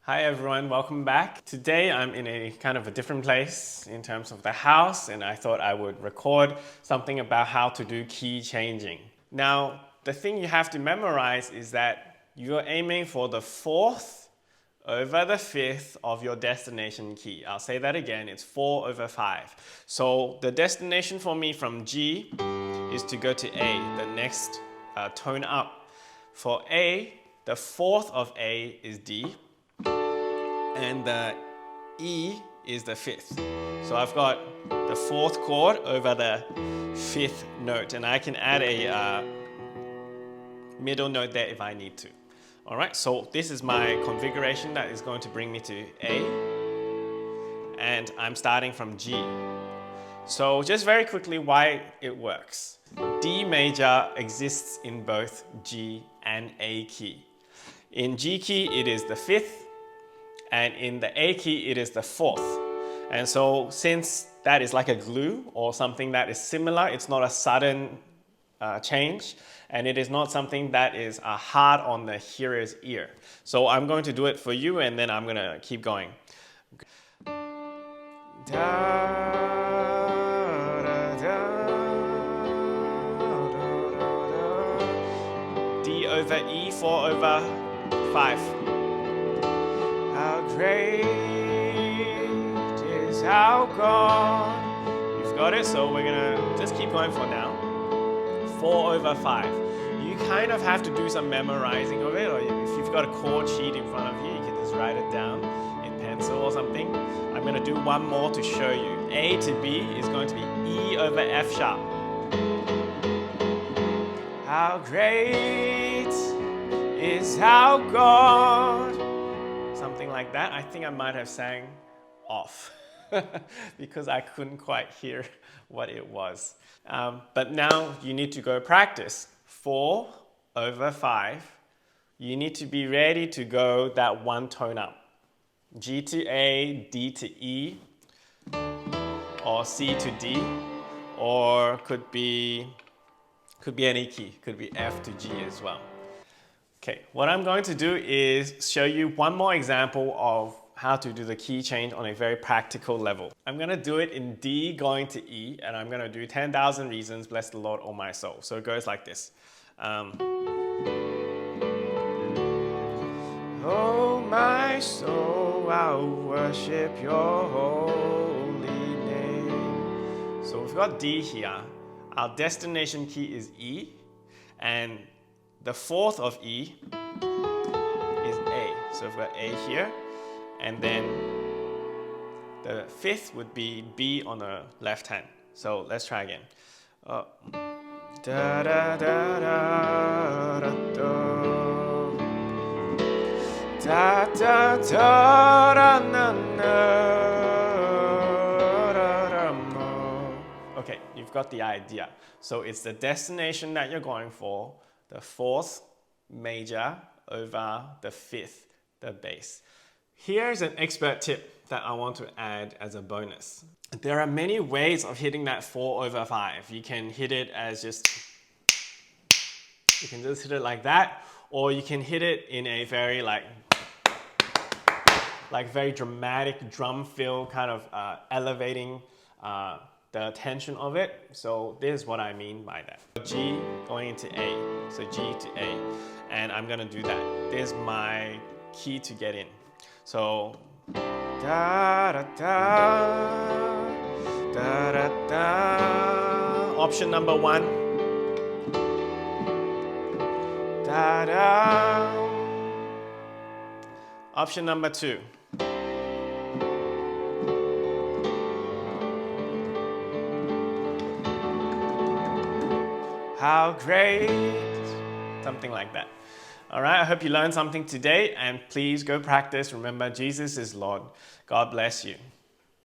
Hi everyone, welcome back. Today I'm in a kind of a different place in terms of the house, and I thought I would record something about how to do key changing. Now, the thing you have to memorize is that you're aiming for the fourth over the fifth of your destination key. I'll say that again, it's 4 over 5. So the destination for me from G is to go to A, the next tone up. For A, the fourth of A is D, and the E is the fifth. So I've got the fourth chord over the fifth note, and I can add a middle note there if I need to. All right, so this is my configuration that is going to bring me to A, and I'm starting from G. So just very quickly why it works. D major exists in both G and A key. In G key, it is the fifth, and in the A key, it is the fourth. And so since that is like a glue or something that is similar, it's not a sudden change, and it is not something that is hard on the hearer's ear. So I'm going to do it for you, and then I'm going to keep going. D over E, 4 over 5. How great is our God. You've got it, so we're gonna just keep going for now. 4 over 5. You kind of have to do some memorizing of it, or if you've got a chord sheet in front of you, you can just write it down in pencil or something. I'm gonna do one more to show you. A to B is going to be E over F sharp. How great is our God. Something like that. I think I might have sang off because I couldn't quite hear what it was. But now you need to go practice. 4 over 5. You need to be ready to go that one tone up. G to A, D to E, or C to D, or could be any key. Could be F to G as well. Okay, what I'm going to do is show you one more example of how to do the key change on a very practical level. I'm going to do it in D going to E, and I'm going to do 10,000 reasons, bless the Lord, oh my soul. So it goes like this. Oh my soul, I'll worship your holy name. So we've got D here. Our destination key is E, and the fourth of E is A. So we've got A here, and then the fifth would be B on the left hand. So let's try again. Da da da da da da da da da na na. Okay, you've got the idea. So it's the destination that you're going for, the fourth major over the fifth, the bass. Here's an expert tip that I want to add as a bonus. There are many ways of hitting that 4 over 5. You can hit it as just hit it like that, or you can hit it in a very very dramatic drum fill, kind of elevating the tension of it. So this is what I mean by that. G going into A, so G to A, and I'm gonna do that. This is my key to get in. So da da da da da da. Option number 1. Da da. Option number 2. How great, something like that. All right, I hope you learned something today, and please go practice. Remember, Jesus is Lord. God bless you.